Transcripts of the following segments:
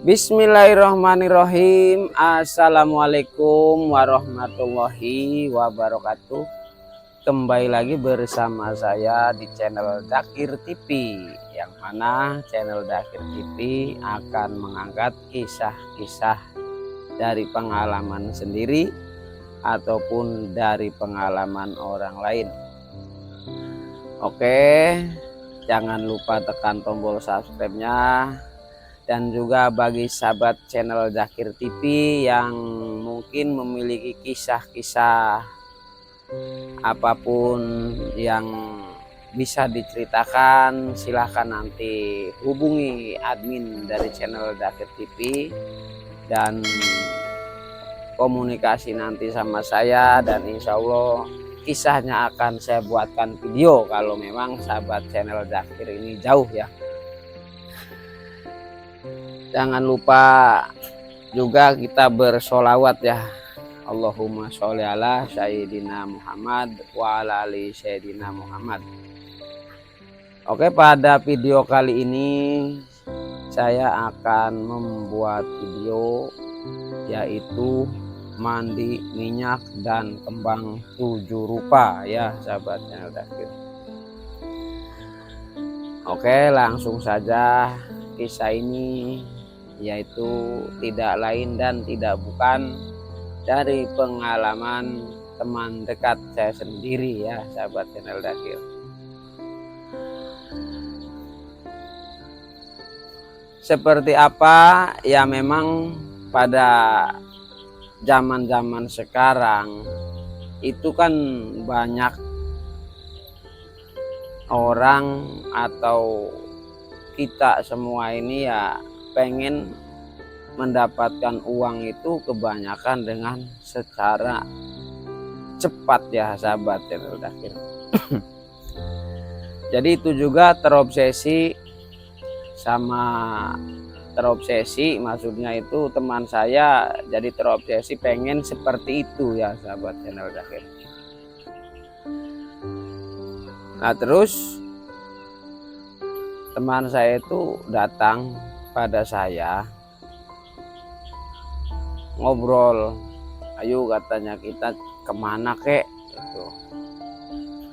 Bismillahirrahmanirrahim. Assalamualaikum warahmatullahi wabarakatuh. Kembali lagi bersama saya di channel Dakir TV, yang mana channel Dakir TV akan mengangkat kisah-kisah dari pengalaman sendiri ataupun dari pengalaman orang lain. Oke, jangan lupa tekan tombol subscribe-nya. Dan juga bagi sahabat channel Dakir TV yang mungkin memiliki kisah-kisah apapun yang bisa diceritakan, silahkan nanti hubungi admin dari channel Dakir TV dan komunikasi nanti sama saya, dan insya Allah kisahnya akan saya buatkan video kalau memang sahabat channel Dakir ini jauh ya. Jangan lupa juga kita bersolawat ya. Allahumma sholli ala sayyidina Muhammad wa ala ali sayyidina Muhammad. Oke, pada video kali ini saya akan membuat video yaitu mandi minyak dan kembang 7 rupa ya sahabat channel Dakir. Oke, langsung saja. Kisah ini yaitu tidak lain dan tidak bukan dari pengalaman teman dekat saya sendiri ya sahabat channel Dakir. Seperti apa ya, memang pada zaman-zaman sekarang itu kan banyak orang atau kita semua ini ya pengen mendapatkan uang itu kebanyakan dengan secara cepat ya sahabat channel Dakir. Jadi itu juga terobsesi maksudnya itu teman saya jadi terobsesi pengen seperti itu ya sahabat channel Dakir. Nah terus teman saya itu datang pada saya, ngobrol, ayo katanya kita kemana kek gitu,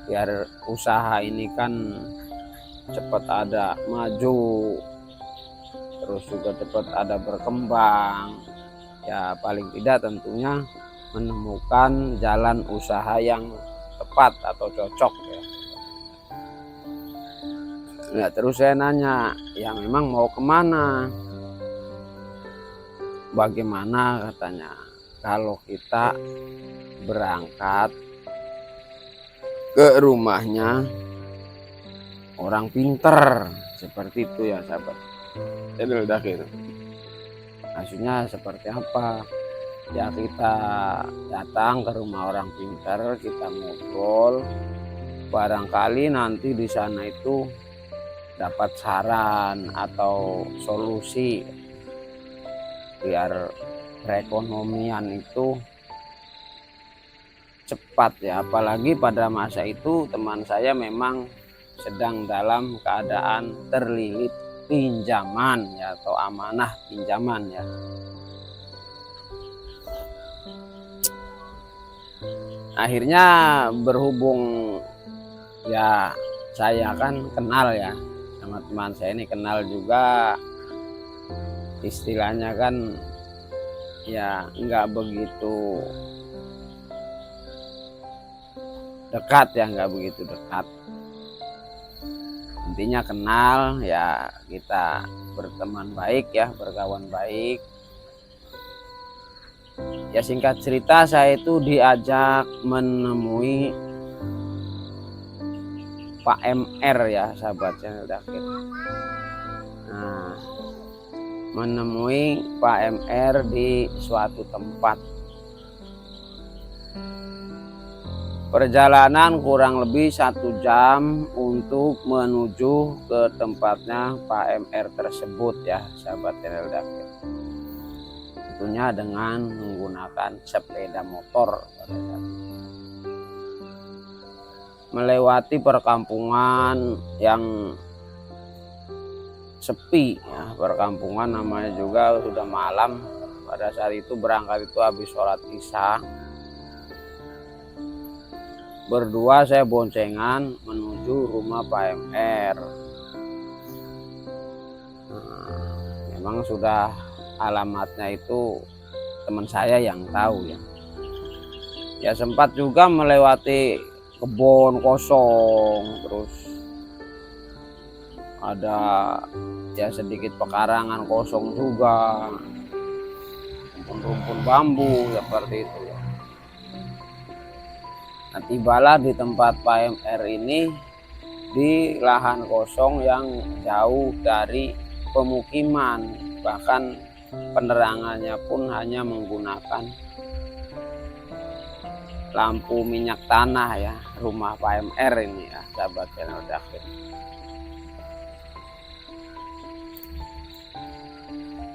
biar usaha ini kan cepat ada maju, terus juga cepat ada berkembang ya, paling tidak tentunya menemukan jalan usaha yang tepat atau cocok ya. Nah terus saya nanya, ya memang mau kemana? Bagaimana katanya kalau kita berangkat ke rumahnya orang pinter, seperti itu ya sahabat channel Dakir. Maksudnya seperti apa? Ya kita datang ke rumah orang pinter, kita ngobrol, barangkali nanti di sana itu dapat saran atau solusi biar perekonomian itu cepat ya. Apalagi pada masa itu teman saya memang sedang dalam keadaan terlilit pinjaman ya, atau amanah pinjaman ya. Akhirnya berhubung ya saya kan kenal ya sama teman saya ini, kenal juga istilahnya kan ya nggak begitu dekat ya, nggak begitu dekat, intinya kenal ya, kita berteman baik ya, berkawan baik ya. Singkat cerita saya itu diajak menemui Pak MR ya sahabat channel Dakir. Nah, menemui Pak MR di suatu tempat. Perjalanan kurang lebih 1 jam untuk menuju ke tempatnya Pak MR tersebut ya sahabat channel Dakir. Tentunya dengan menggunakan sepeda motor. Melewati perkampungan yang sepi ya, perkampungan namanya juga sudah malam. Pada saat itu berangkat itu habis sholat isya, berdua saya boncengan menuju rumah Pak MR. Memang sudah alamatnya itu teman saya yang tahu ya. Ya sempat juga melewati kebun kosong, terus ada ya sedikit pekarangan kosong juga, rumpun bambu seperti itu ya. Nah, tibalah di tempat Pak MR ini di lahan kosong yang jauh dari pemukiman, bahkan penerangannya pun hanya menggunakan lampu minyak tanah ya, rumah Pak MR ini ya, sahabat channel Dakhir.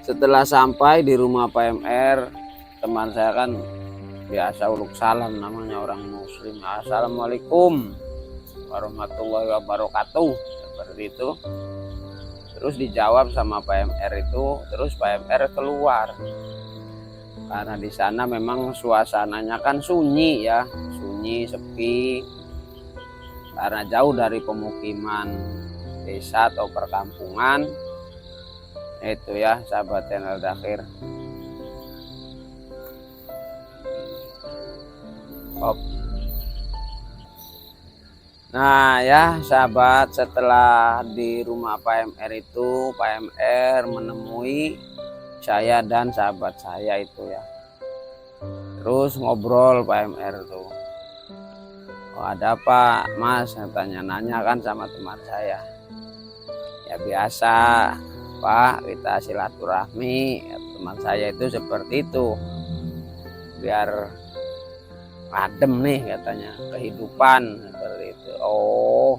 Setelah sampai di rumah Pak MR, teman saya kan biasa uluk salam, namanya orang muslim. Assalamualaikum warahmatullahi wabarakatuh, seperti itu. Terus dijawab sama Pak MR itu, terus Pak MR keluar. Karena di sana memang suasananya kan sunyi ya, sunyi, sepi. Karena jauh dari pemukiman desa atau perkampungan. Itu ya sahabat channel Dakhir. Nah ya sahabat, setelah di rumah Pak MR itu, Pak MR menemui saya dan sahabat saya itu ya. Terus ngobrol Pak MR tuh. Oh, ada apa Mas? Katanya, nanya kan sama teman saya. Ya biasa Pak, kita silaturahmi. Ya, teman saya itu seperti itu. Biar adem nih katanya, kehidupan seperti itu. Oh,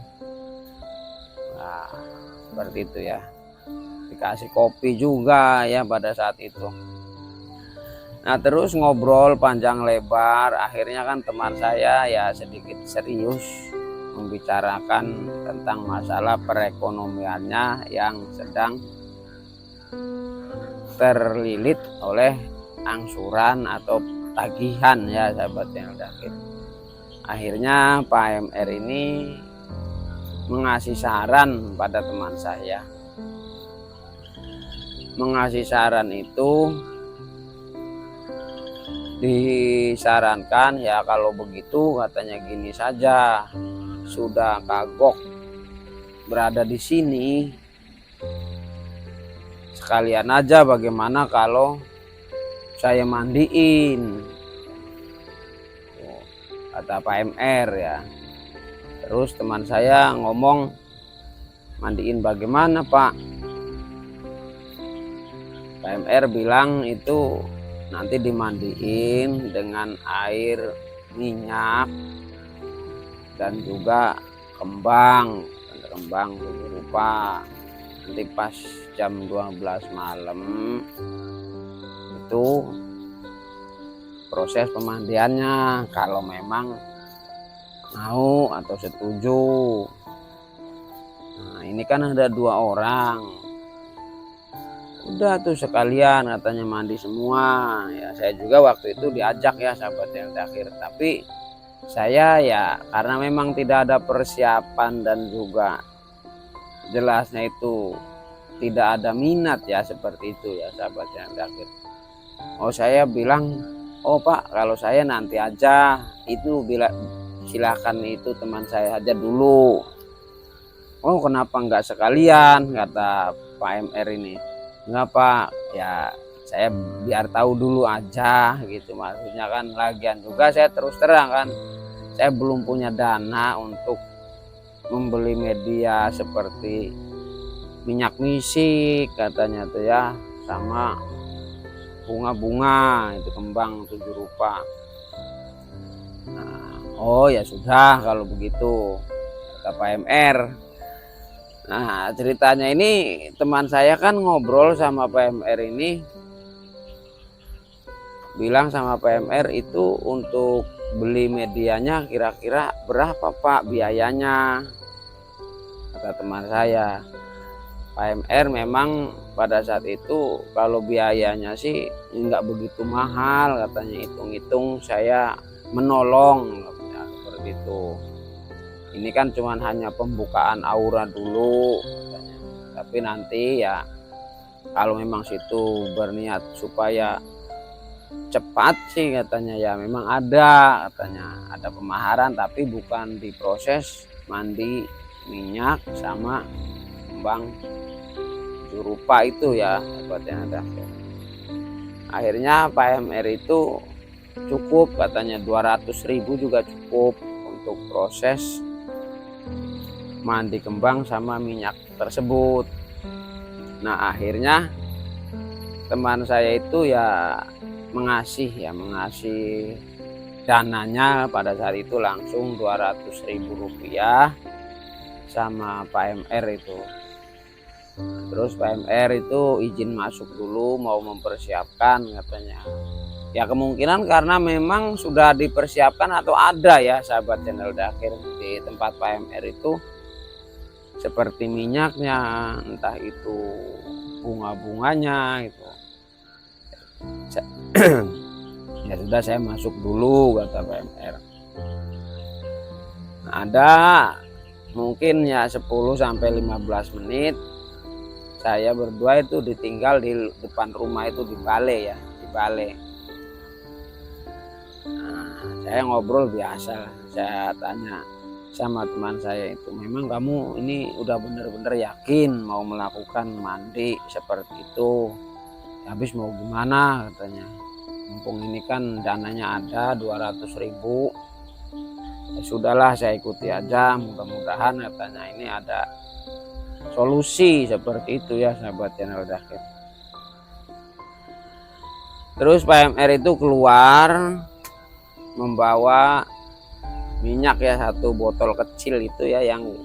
nah, seperti itu ya. Dikasih kopi juga ya pada saat itu. Nah terus ngobrol panjang lebar, akhirnya kan teman saya ya sedikit serius membicarakan tentang masalah perekonomiannya yang sedang terlilit oleh angsuran atau tagihan ya sahabat yang Dakhir. Akhirnya Pak MR ini mengasih saran pada teman saya. Mengasih saran itu disarankan ya kalau begitu katanya gini saja, sudah kagok berada di sini, sekalian aja bagaimana kalau saya mandiin, kata Pak MR ya. Terus teman saya ngomong, mandiin bagaimana Pak? Pak MR bilang itu nanti dimandiin dengan air minyak dan juga kembang rupa. Nanti pas jam 12 malam itu proses pemandiannya, kalau memang mau atau setuju. Nah ini kan ada 2 orang, udah tuh sekalian katanya mandi semua ya. Saya juga waktu itu diajak ya sahabat yang Dakhir, tapi saya ya karena memang tidak ada persiapan dan juga jelasnya itu tidak ada minat ya seperti itu ya sahabat yang Dakhir. Oh saya bilang, oh Pak kalau saya nanti aja, itu bila silakan itu teman saya aja dulu. Oh kenapa enggak sekalian, kata Pak MR ini. Enggak Pak, ya saya biar tahu dulu aja gitu, maksudnya kan. Lagian juga saya terus terang kan, saya belum punya dana untuk membeli media seperti minyak misik katanya tuh ya, sama bunga-bunga itu, kembang 7 rupa. Nah, oh ya sudah kalau begitu, kata Pak MR. Nah ceritanya ini teman saya kan ngobrol sama Pak MR ini, bilang sama Pak MR itu untuk beli medianya kira-kira berapa Pak biayanya, kata teman saya. PMR memang pada saat itu kalau biayanya sih nggak begitu mahal katanya, hitung-hitung saya menolong katanya, seperti itu. Ini kan cuman hanya pembukaan aura dulu katanya. Tapi nanti ya kalau memang situ berniat supaya cepat sih katanya, ya memang ada katanya, ada pemaharan tapi bukan diproses mandi minyak sama kembang rupa itu ya sahabatnya ada. Akhirnya PMR itu cukup katanya, 200.000 juga cukup untuk proses mandi kembang sama minyak tersebut. Nah akhirnya teman saya itu ya mengasih dananya pada saat itu langsung 200.000 rupiah sama PMR itu. Terus PMR itu izin masuk dulu, mau mempersiapkan katanya. Ya kemungkinan karena memang sudah dipersiapkan atau ada ya sahabat channel Dakir di tempat PMR itu seperti minyaknya, entah itu bunga-bunganya itu. Ya sudah saya masuk dulu kata PMR. Ada mungkin ya 10-15 menit saya berdua itu ditinggal di depan rumah itu di balai ya, di balai. Nah, saya ngobrol biasa lah, saya tanya sama teman saya itu, memang kamu ini udah bener-bener yakin mau melakukan mandi seperti itu? Habis mau gimana katanya, mumpung ini kan dananya ada 200.000. Ya sudahlah saya ikuti aja, mudah-mudahan katanya ini ada solusi seperti itu ya sahabat channel Dakir. Terus PMR itu keluar membawa minyak ya, satu botol kecil itu ya yang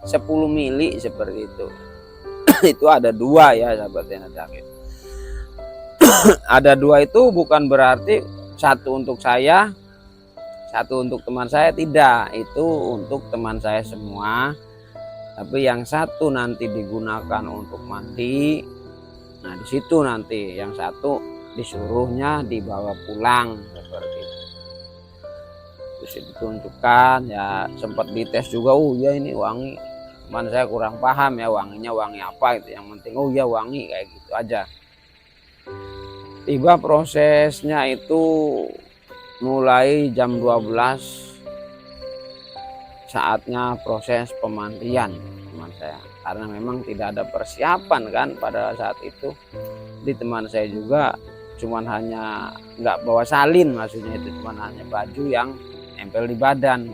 10 mili seperti itu. Itu ada 2 ya sahabat channel Dakir. Ada 2 itu bukan berarti satu untuk saya, satu untuk teman saya, tidak. Itu untuk teman saya semua. Tapi yang satu nanti digunakan untuk mandi. Nah di situ nanti yang satu disuruhnya dibawa pulang seperti itu. Terus ditunjukkan ya, sempat dites juga. Oh ya ini wangi, cuman saya kurang paham ya wanginya wangi apa itu. Yang penting oh ya wangi, kayak gitu aja. Tiba prosesnya itu mulai jam 12, saatnya proses pemandian teman saya, karena memang tidak ada persiapan kan pada saat itu. Di teman saya juga cuman hanya nggak bawa salin, maksudnya itu cuman hanya baju yang nempel di badan.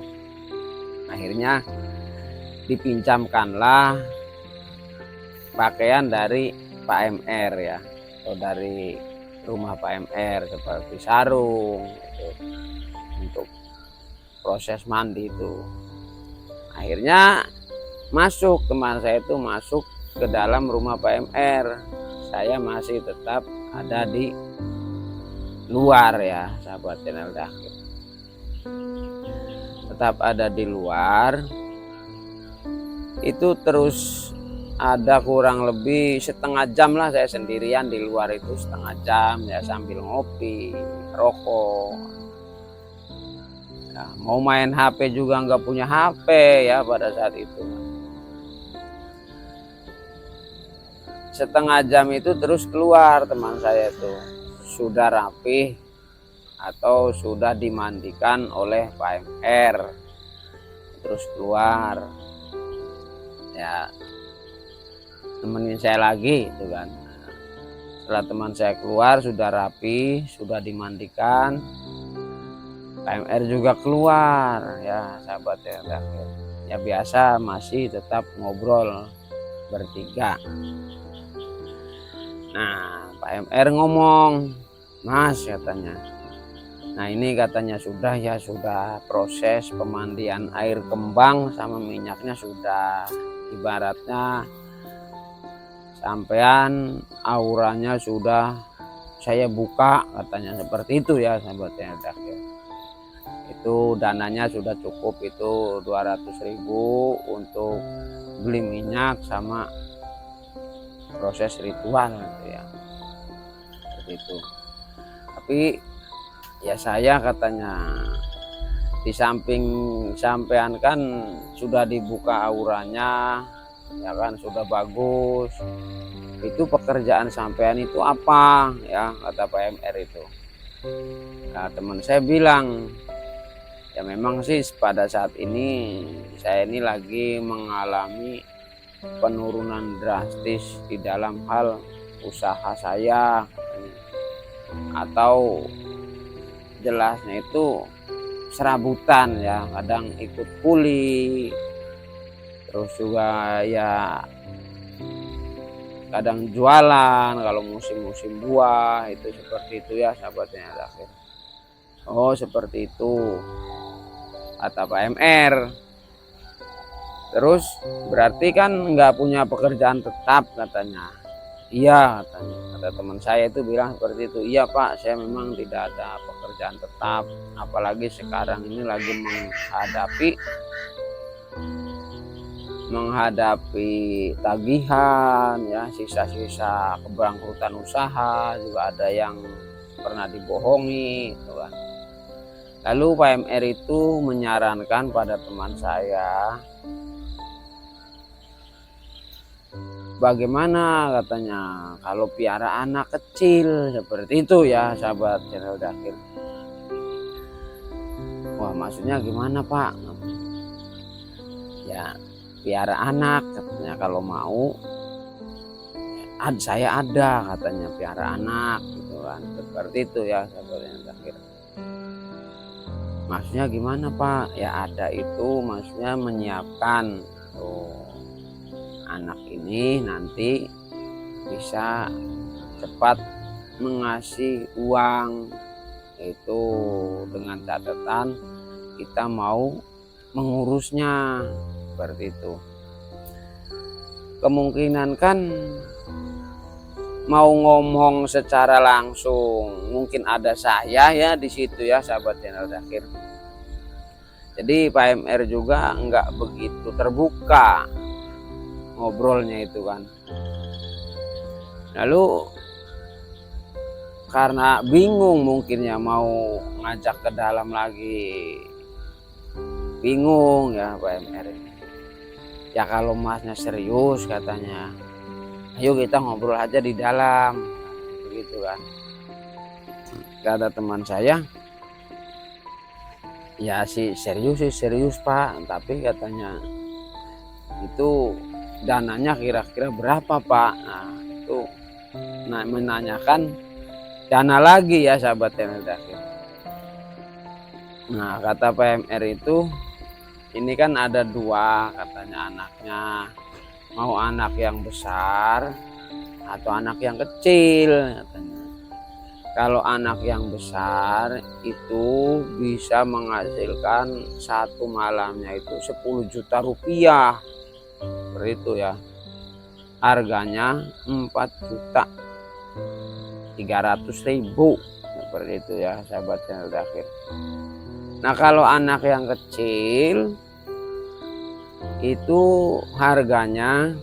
Akhirnya dipinjamkanlah pakaian dari PMR ya, atau dari rumah PMR seperti sarung gitu, untuk proses mandi itu. Akhirnya masuk, teman saya itu masuk ke dalam rumah PMR. Saya masih tetap ada di luar ya sahabat channel Dakir. Tetap ada di luar. Itu terus ada kurang lebih setengah jam lah saya sendirian di luar itu, setengah jam ya, sambil ngopi, rokok. Nah, mau main HP juga nggak punya HP ya pada saat itu. Setengah jam itu terus keluar teman saya itu sudah rapih atau sudah dimandikan oleh PMR, terus keluar ya temenin saya lagi itu kan. Setelah teman saya keluar sudah rapi, sudah dimandikan, PMR juga keluar ya sahabat ya. Ya biasa masih tetap ngobrol bertiga. Nah PMR ngomong, Mas katanya, nah ini katanya sudah ya, sudah proses pemandian air kembang sama minyaknya sudah, ibaratnya sampean auranya sudah saya buka katanya, seperti itu ya sahabat ya. itu dananya sudah cukup, itu 200.000 untuk beli minyak sama proses ritual gitu ya, seperti itu. Tapi ya saya katanya, di samping sampean kan sudah dibuka auranya ya kan, sudah bagus, itu pekerjaan sampean itu apa ya, kata PMR itu. Nah teman saya bilang, ya memang sih pada saat ini saya ini lagi mengalami penurunan drastis di dalam hal usaha saya, atau jelasnya itu serabutan ya, kadang ikut kuli, terus juga ya kadang jualan kalau musim-musim buah, itu seperti itu ya sahabatnya akhir. Oh seperti itu kata PMR. Terus berarti kan nggak punya pekerjaan tetap katanya. Iya katanya, kata teman saya itu bilang seperti itu. Iya Pak, saya memang tidak ada pekerjaan tetap, apalagi sekarang ini lagi menghadapi tagihan ya, sisa-sisa kebangkrutan usaha, juga ada yang pernah dibohongi gitu kan. Lalu PMR itu menyarankan pada teman saya, bagaimana katanya kalau piara anak kecil seperti itu ya sahabat channel Dakir. Wah maksudnya gimana Pak? Ya piara anak katanya, kalau mau saya ada katanya piara anak gitu kan, seperti itu ya sahabat channel Dakir. Maksudnya gimana Pak? Ya ada itu maksudnya menyiapkan anak ini nanti bisa cepat mengasih uang, itu dengan catatan kita mau mengurusnya, seperti itu. Kemungkinan kan mau ngomong secara langsung mungkin ada saya ya di situ ya sahabat channel Dakir. Jadi PMR juga nggak begitu terbuka ngobrolnya itu kan. Lalu karena bingung mungkin ya mau ngajak ke dalam lagi, bingung ya PMR ini. Ya kalau masnya serius katanya, ayo kita ngobrol aja di dalam, begitu kan. Kata teman saya, ya sih serius Pak, tapi katanya itu dananya kira-kira berapa Pak? Nah itu menanyakan dana lagi ya sahabat channel Dakir. Nah kata PMR itu, ini kan ada dua katanya anaknya, mau anak yang besar atau anak yang kecil katanya. Kalau anak yang besar itu bisa menghasilkan satu malamnya itu 10 juta rupiah, seperti itu ya. Harganya 4.300.000, seperti itu ya sahabat channel Dakir. Nah kalau anak yang kecil itu harganya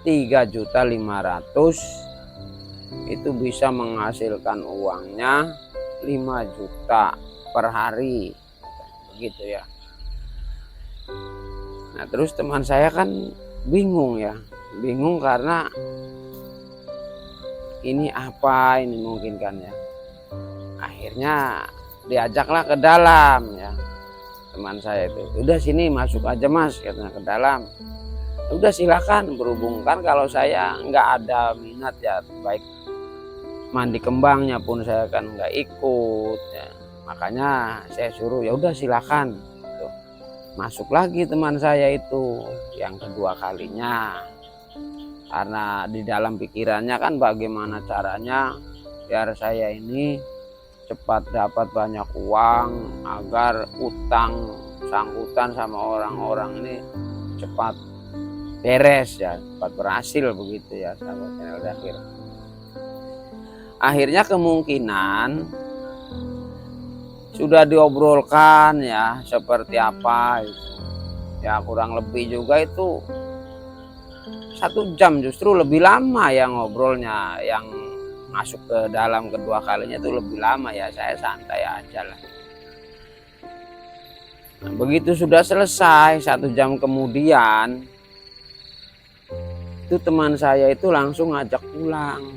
3.500.000, itu bisa menghasilkan uangnya 5 juta per hari, begitu ya. Nah terus teman saya kan bingung karena ini apa ini mungkin kan ya. Akhirnya diajaklah ke dalam ya teman saya itu. Udah sini masuk aja Mas katanya ke dalam. Udah silakan, berhubung kan kalau saya nggak ada minat ya, baik mandi kembangnya pun saya kan nggak ikut ya. Makanya saya suruh ya udah silakan. Masuk lagi teman saya itu yang kedua kalinya, karena di dalam pikirannya kan bagaimana caranya biar saya ini cepat dapat banyak uang, agar utang sangkutan sama orang-orang ini cepat beres ya, cepat berhasil, begitu ya sahabat channel Dakir. Akhirnya kemungkinan 10 sudah diobrolkan ya seperti apa itu. Ya kurang lebih juga itu 1 jam, justru lebih lama ya ngobrolnya. Yang masuk ke dalam kedua kalinya itu lebih lama, ya saya santai aja lah. Nah, begitu sudah selesai 1 jam kemudian, itu teman saya itu langsung ngajak pulang.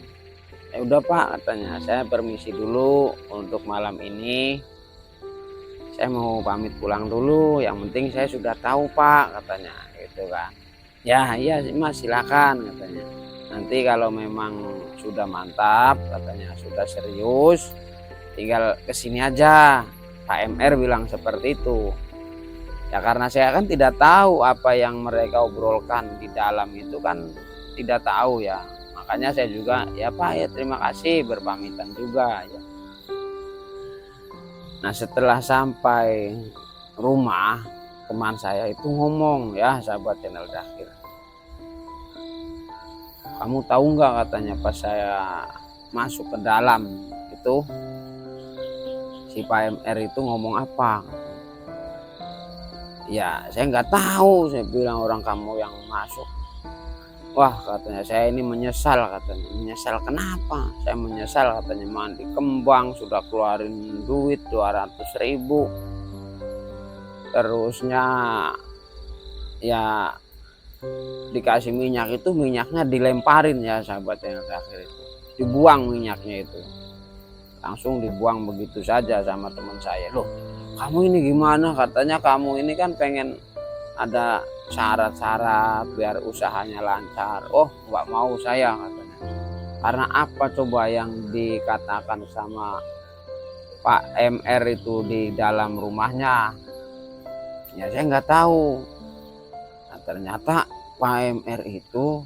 Ya udah Pak, katanya, saya permisi dulu untuk malam ini. Saya mau pamit pulang dulu. Yang penting saya sudah tahu Pak, katanya gitu kan. Ya iya Mas, silakan, katanya. Nanti kalau memang sudah mantap, katanya sudah serius, tinggal kesini aja. Pak MR bilang seperti itu. Ya karena saya kan tidak tahu apa yang mereka obrolkan di dalam itu kan, tidak tahu ya. Makanya saya juga ya Pak ya terima kasih, berpamitan juga ya. Nah setelah sampai rumah, teman saya itu ngomong, ya sahabat channel Dakir, kamu tahu nggak, katanya, pas saya masuk ke dalam itu si Pak MR itu ngomong apa? Ya saya nggak tahu, saya bilang, orang kamu yang masuk. Wah, katanya, saya ini menyesal, katanya. Menyesal kenapa? Saya menyesal, katanya, mandi kembang sudah keluarin duit 200.000, terusnya ya dikasih minyak, itu minyaknya dilemparin ya sahabat yang terakhir itu, dibuang minyaknya itu, langsung dibuang begitu saja sama teman saya. Loh, kamu ini gimana, katanya, kamu ini kan pengen ada syarat-syarat biar usahanya lancar. Oh nggak mau saya, katanya. Karena apa coba yang dikatakan sama Pak MR itu di dalam rumahnya? Ya saya nggak tahu. Nah, ternyata Pak MR itu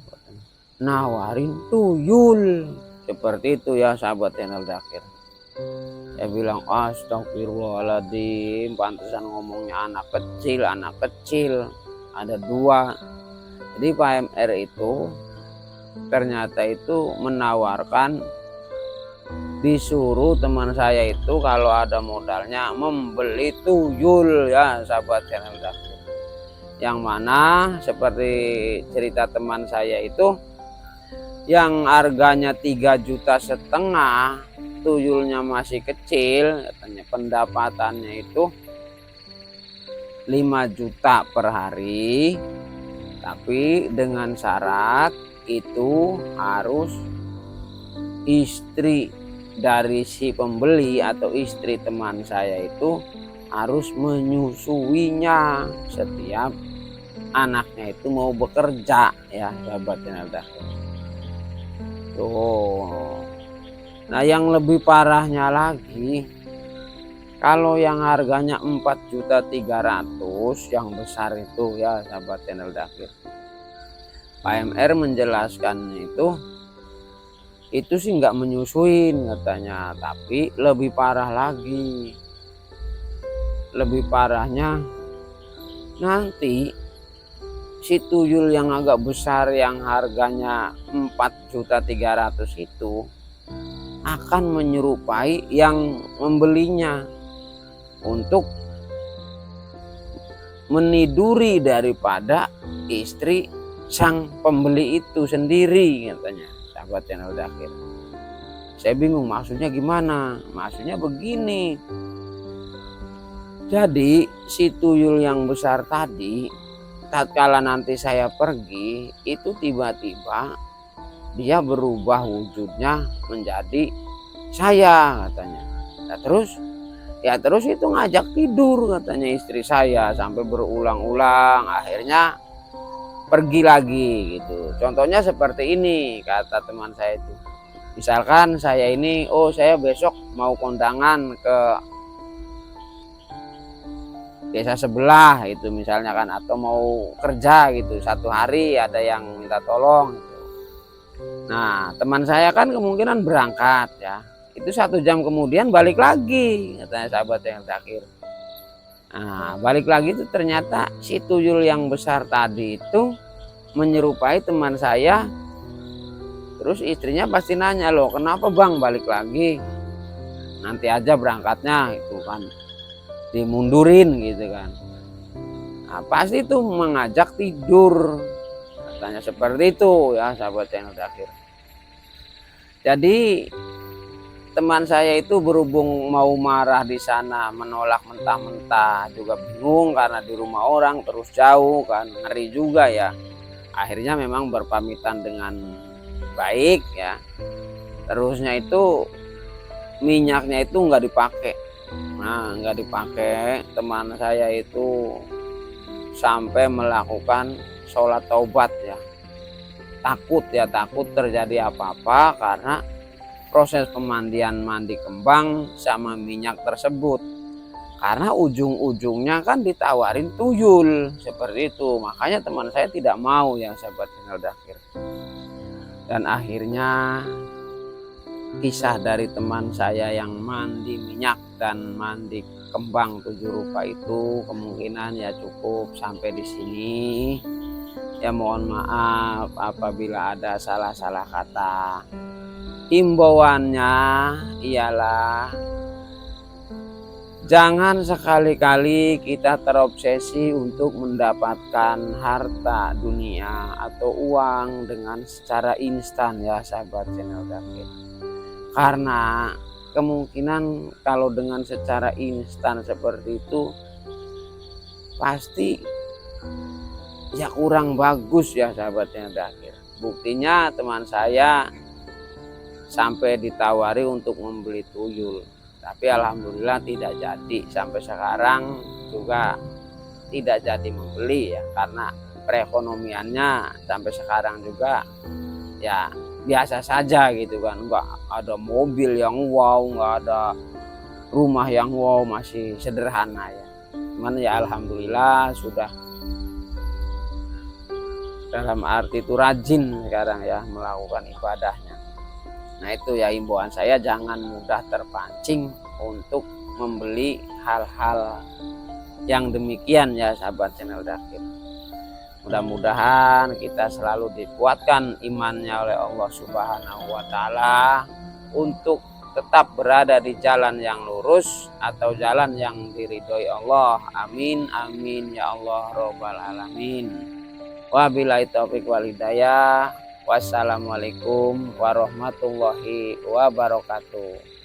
nawarin tuyul. Seperti itu ya sahabat channel Dakir. Saya bilang astagfirullahaladzim, pantesan ngomongnya anak kecil, ada 2. Jadi Pak MR itu ternyata itu menawarkan, disuruh teman saya itu kalau ada modalnya membeli tuyul ya sahabat channel Dakir. Yang mana seperti cerita teman saya itu, yang harganya 3,5 juta, tuyulnya masih kecil, katanya, pendapatannya itu 5 juta per hari, tapi dengan syarat itu harus istri dari si pembeli atau istri teman saya itu harus menyusuinya setiap anaknya itu mau bekerja ya sahabat channel Dakir. Tuh. Nah yang lebih parahnya lagi, kalau yang harganya 4.300.000 yang besar itu ya sahabat channel Dakir, Pak MR menjelaskan itu sih nggak menyusuin, katanya, tapi lebih parah lagi. Lebih parahnya nanti si tuyul yang agak besar yang harganya 4.300.000 itu akan menyerupai yang membelinya untuk meniduri daripada istri sang pembeli itu sendiri, katanya sahabat channel Dakir. Saya bingung maksudnya gimana. Maksudnya begini, jadi si tuyul yang besar tadi, tatkala nanti saya pergi, itu tiba-tiba dia berubah wujudnya menjadi saya, katanya. Nah, terus itu ngajak tidur, katanya, istri saya sampai berulang-ulang, akhirnya pergi lagi gitu. Contohnya seperti ini, kata teman saya itu. Misalkan saya ini, saya besok mau kondangan ke desa sebelah itu misalnya kan, atau mau kerja gitu 1 hari, ada yang minta tolong. Nah teman saya kan kemungkinan berangkat ya, itu 1 jam kemudian balik lagi, katanya sahabat yang terakhir. Nah balik lagi itu ternyata si tuyul yang besar tadi itu menyerupai teman saya. Terus istrinya pasti nanya, loh kenapa bang balik lagi, nanti aja berangkatnya itu kan. dimundurin gitu kan. Nah, pasti itu mengajak tidur, katanya seperti itu ya sahabat channel Dakhir. Jadi teman saya itu berhubung mau marah di sana, menolak mentah-mentah, juga bingung karena di rumah orang terus jauh kan, ngeri juga ya. Akhirnya memang berpamitan dengan baik ya. Terusnya itu minyaknya itu nggak dipakai. Nah, nggak dipakai, teman saya itu sampai melakukan sholat taubat ya. Takut terjadi apa-apa karena proses pemandian mandi kembang sama minyak tersebut. Karena ujung-ujungnya kan ditawarin tuyul seperti itu. Makanya teman saya tidak mau yang sahabat channel Dakhir. Dan akhirnya kisah dari teman saya yang mandi minyak dan mandi kembang 7 rupa itu kemungkinan ya cukup sampai di sini. Ya mohon maaf apabila ada salah-salah kata. Himbauannya ialah jangan sekali-kali kita terobsesi untuk mendapatkan harta dunia atau uang dengan secara instan ya sahabat channel Dakhir. Karena kemungkinan kalau dengan secara instan seperti itu pasti ya kurang bagus ya sahabatnya Dakhir. Buktinya teman saya sampai ditawari untuk membeli tuyul, tapi alhamdulillah tidak jadi. Sampai sekarang juga tidak jadi membeli ya, karena perekonomiannya sampai sekarang juga ya biasa saja gitu kan. Enggak ada mobil yang wow, enggak ada rumah yang wow, masih sederhana ya. Cuman ya alhamdulillah sudah dalam arti itu rajin sekarang ya melakukan ibadahnya. Nah itu ya himbauan saya, jangan mudah terpancing untuk membeli hal-hal yang demikian ya sahabat channel Dakhir. Mudah-mudahan kita selalu dikuatkan imannya oleh Allah Subhanahu wa Ta'ala untuk tetap berada di jalan yang lurus atau jalan yang diridhoi Allah. Amin amin ya Allah robbal alamin. Wabillahi taufiq wal hidayah. Wassalamualaikum warahmatullahi wabarakatuh.